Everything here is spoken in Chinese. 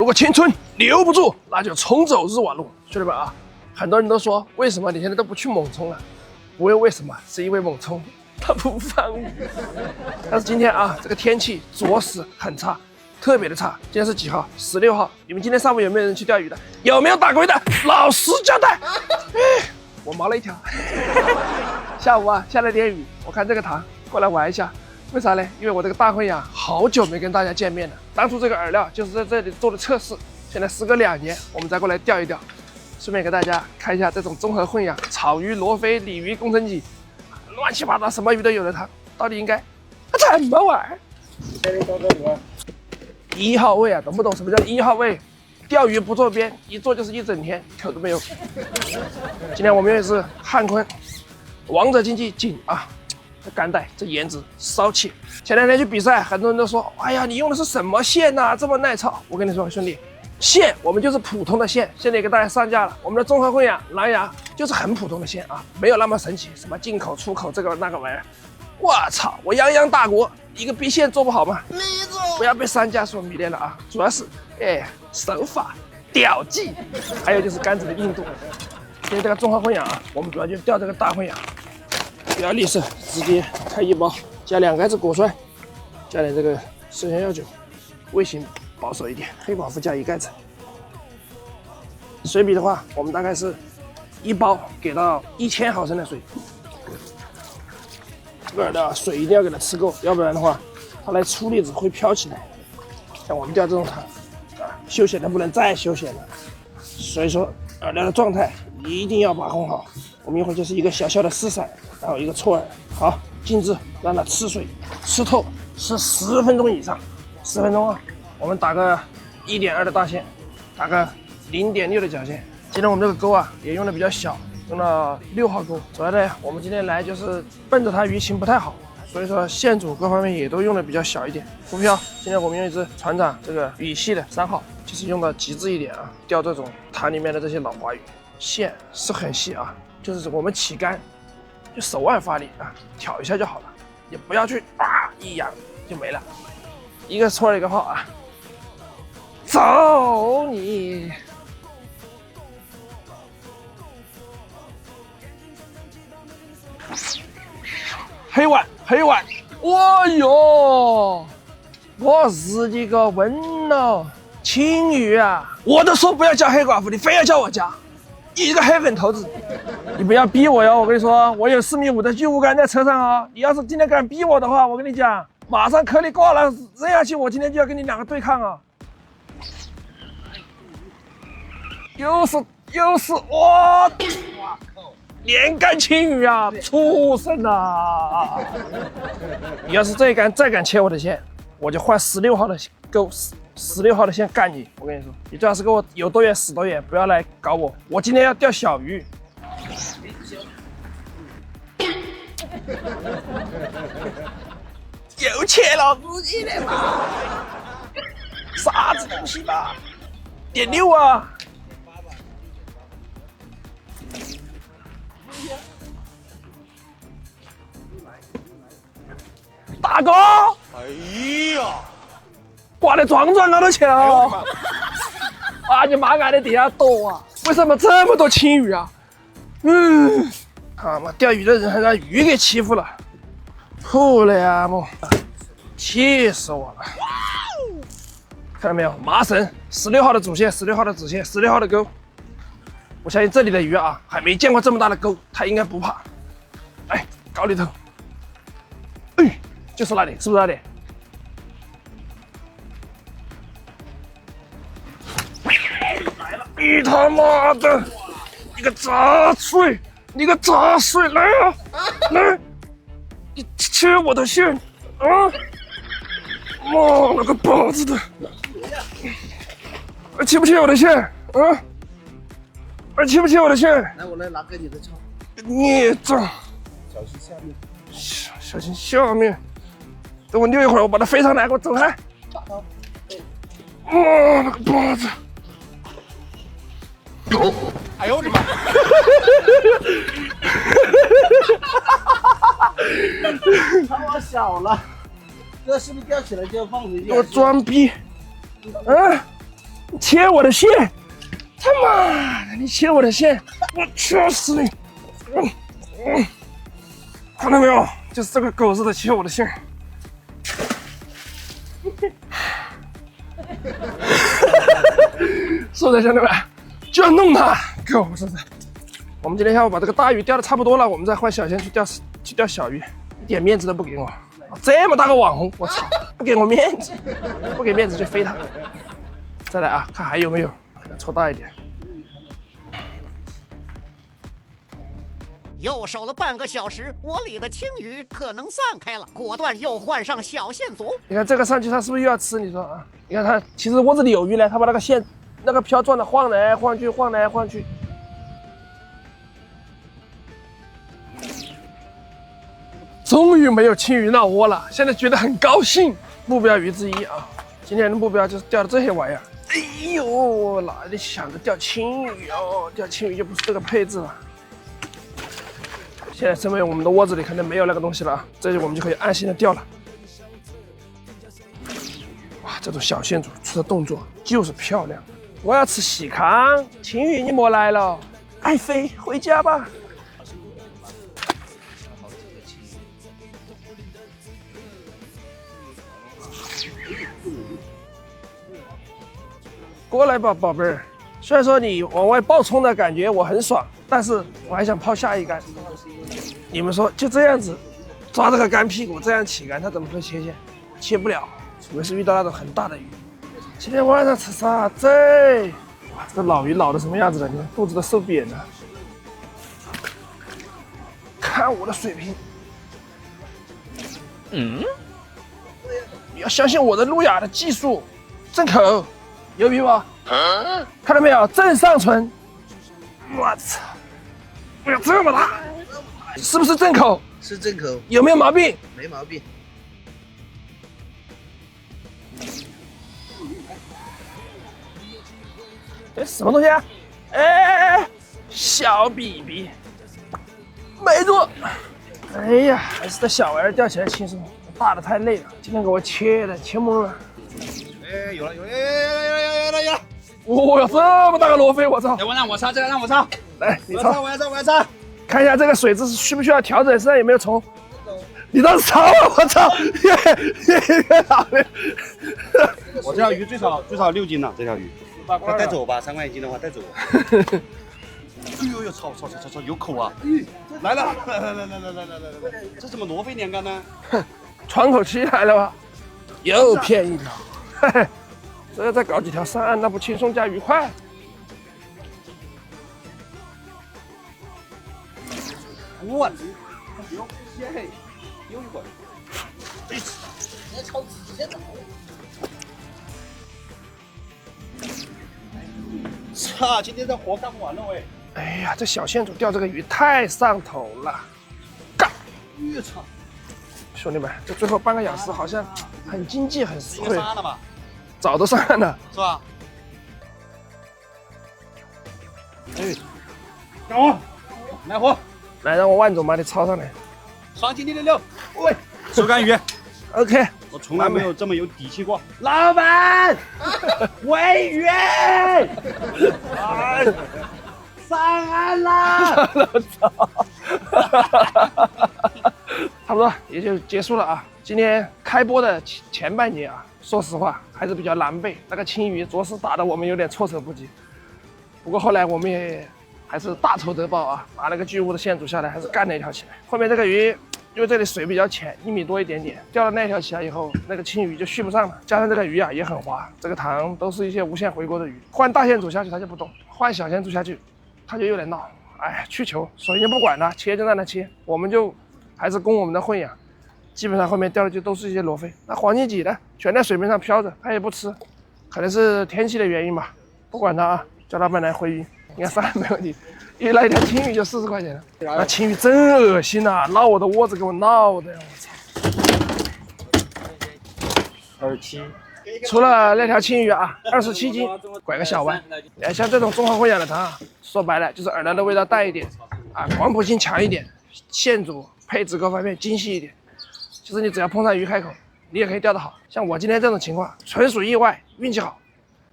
如果青春留不住，那就冲走日瓦路，兄弟们啊！很多人都说，为什么你现在都不去猛冲了？不问为什么，是因为猛冲它不放雨。但是今天啊，这个天气着实很差，特别的差。今天是几号？16号。你们今天上午有没有人去钓鱼的？有没有打龟的？老实交代。我毛了一条。下午啊，下了点雨，我看这个塘过来玩一下。为啥呢？因为我这个大混养好久没跟大家见面了。当初这个饵料就是在这里做的测试，现在时隔2年，我们再过来钓一钓。顺便给大家看一下这种综合混养，草鱼、罗非、鲤鱼、工程鲫，乱七八糟什么鱼都有的塘，到底应该怎么玩？1号位啊，懂不懂什么叫1号位？钓鱼不坐边，一坐就是一整天，口都没有。今天我们用的是汉坤王者竞技锦啊，这干带这颜值骚气。前2天去比赛，很多人都说，哎呀，你用的是什么线呐？这么耐操。我跟你说，兄弟。线我们就是普通的线，现在给大家上架了。我们的综合混养蓝牙就是很普通的线啊，没有那么神奇，什么进口出口这个那个玩意儿。我操，我泱泱大国一个逼线做不好吗？不要被商家所迷恋了啊！主要是手法屌技，还有就是杆子的硬度。今天这个综合混养啊，我们主要就钓这个大混养，比较利索，直接开1包，加2盖子果酸，加点这个生鲜药酒，味型保守一点，黑寡妇加1盖子。水比的话，我们大概是1包给到1000毫升的水。这个饵料水一定要给它吃够，要不然的话，它来出粒子会飘起来。像我们钓这种塘啊，休闲的不能再休闲了。所以说饵料的状态一定要把控好。我们一会儿就是一个小小的试饵，然后一个错饵，好，静置，让它吃水，吃透，吃10分钟以上，10分钟啊。我们打个1.2的大线，打个0.6的角线。今天我们这个钩啊也用的比较小，用了6号钩。主要呢，我们今天来就是奔着它鱼情不太好，所以说线组各方面也都用的比较小一点。浮漂，今天我们用一只船长这个羽系的3号，就是用到极致一点啊，钓这种塘里面的这些老花鱼。线是很细啊，就是我们起竿就手腕发力啊，挑一下就好了，也不要去一扬就没了。一个错一个炮啊！走你！黑碗，黑碗！哦哟，我日你个温了！青鱼啊！我都说不要叫黑寡妇，你非要叫我叫，你这个黑粉头子！你不要逼我哟！我跟你说，我有4.5米的巨物竿在车上哦。你要是今天敢逼我的话，我跟你讲，马上颗粒挂了，扔下去，我今天就要跟你2个对抗啊！又是哇！连杆青鱼啊，畜生啊！你要是这一杆再敢切我的线，我就换16号的钩，16号的线干你！我跟你说，你最好是给我有多远死多远，不要来搞我。我今天要钓小鱼。又切了自己的嘛？啥子东西嘛？0.6啊！大哥！哎呀，挂得壮壮高头去了！啊，你妈按的地下多啊！为什么这么多青鱼啊？他妈钓鱼的人还让鱼给欺负了，好了么？气死我了！看到没有，麻绳16号的主线，16号的子线，16号的钩。我相信这里的鱼啊，还没见过这么大的钩，它应该不怕。哎，高里头，就是那里，是不是那里？你他妈的，你个杂碎，你个杂碎，来啊，来，你切我的线啊！妈了个包子的，切不切我的线啊？切不切我的线？来，我来拿给你的枪。孽障！小心下面。小心下面。等我溜一会儿，我把它飞上来，给我走开。那个包子。哎呦我的妈！太往小了，这是不是吊起来就要放回去？给我装逼！切我的线！他妈的，你切我的线，我切死你！看到没有？就是这个狗似的切我的线。是不是兄弟们？就要弄它，狗是不是？我们今天下午把这个大鱼钓的差不多了，我们再换小仙去钓小鱼，一点面子都不给我。这么大个网红，我操，不给我面子，不给面子就飞它。再来啊，看还有没有，抽大一点。又守了半个小时，窝里的青鱼可能散开了，果断又换上小线组。你看这个上去，它是不是又要吃？你说啊？你看它，其实窝子里有鱼呢，它把那个线、那个漂转的晃来晃去，晃来晃去。终于没有青鱼闹窝了，现在觉得很高兴。目标鱼之一啊，今天的目标就是钓的这些玩意儿。哎呦，哪里想着钓青鱼哦？钓青鱼就不是这个配置了。现在证明我们的窝子里肯定没有那个东西了啊，这里我们就可以安心的钓了。哇，这种小线组出的动作就是漂亮。我要吃喜康，青鱼你莫来了，爱妃回家吧。过来吧，宝贝儿。虽然说你往外爆冲的感觉我很爽，但是我还想抛下一杆。你们说就这样子抓这个干屁股这样起杆，它怎么会切线？切不了，除非是遇到那种很大的鱼。今天晚上吃啥子？哇，这个老鱼老的什么样子了？你看肚子都瘦扁了。看我的水平，你要相信我的路亚的技术，正口，牛逼吧？看到没有？正上唇，我操！哎呀，这么大，是不是正口？是正口，有没有毛病？没毛病。哎，什么东西啊？哎，小比比，没住。哎呀，还是这小玩意儿钓起来轻松，大的太累了。今天给我切的切懵了。哎，有了有了有了有了有了！哦哟，这么大个罗非，我操！要不让我抄，这个让我抄。来，你抄，我要抄，我要抄。看一下这个水质需不需要调整，身上有没有虫？你倒是抄啊！我操，越好了。我这条鱼最少6斤了，这条鱼。带走吧，3块1斤的话带走。哎呦呦，操，有口啊！来了，来，这怎么罗非连杆呢？喘口气来了吧？又骗一条，嘿嘿，这要再搞几条上岸，那不轻松加愉快？我有一会儿。别抄直接走。操！今天这活干不完了喂！哎呀，这小线组钓这个鱼太上头了，干！越操！兄弟们，这最后半个小时好像很经济，很实惠。上岸了吧？早都上岸了，是吧？哎，干活，来活！来，让我万总把你抄上来。双击666，喂，手竿鱼。OK， 我从来没有这么有底气过。老板，喂鱼！上岸啦！我操！差不多也就结束了啊。今天开播的前半节啊，说实话还是比较狼狈，那个青鱼着实打得我们有点措手不及。不过后来我们也还是大仇得报啊，把那个巨物的线组下来，还是干了一条起来。后面这个鱼。因为这里水比较浅，1米多一点点，钓了那条起来以后，那个青鱼就续不上了。加上这个鱼啊也很滑，这个塘都是一些无限回锅的鱼。换大线组下去它就不动，换小线组下去，它就有点闹。哎，去球，手就不管它，切就让它切，我们就还是供我们的混养。基本上后面钓的就都是一些罗非。那黄金鲫呢，全在水面上飘着，它也不吃，可能是天气的原因吧。不管它啊，叫老板来回鱼，应该上来没问题。因为那一条青鱼就40块钱了，那青鱼真恶心呐，闹我的窝子给我闹的呀，我操！27，除了那条青鱼啊，27斤，拐个小弯。哎，像这种综合混养的塘啊，说白了就是饵料的味道淡一点，啊，广谱性强一点，线组配置各方面精细一点。其实你只要碰上鱼开口，你也可以钓得好。像我今天这种情况，纯属意外，运气好。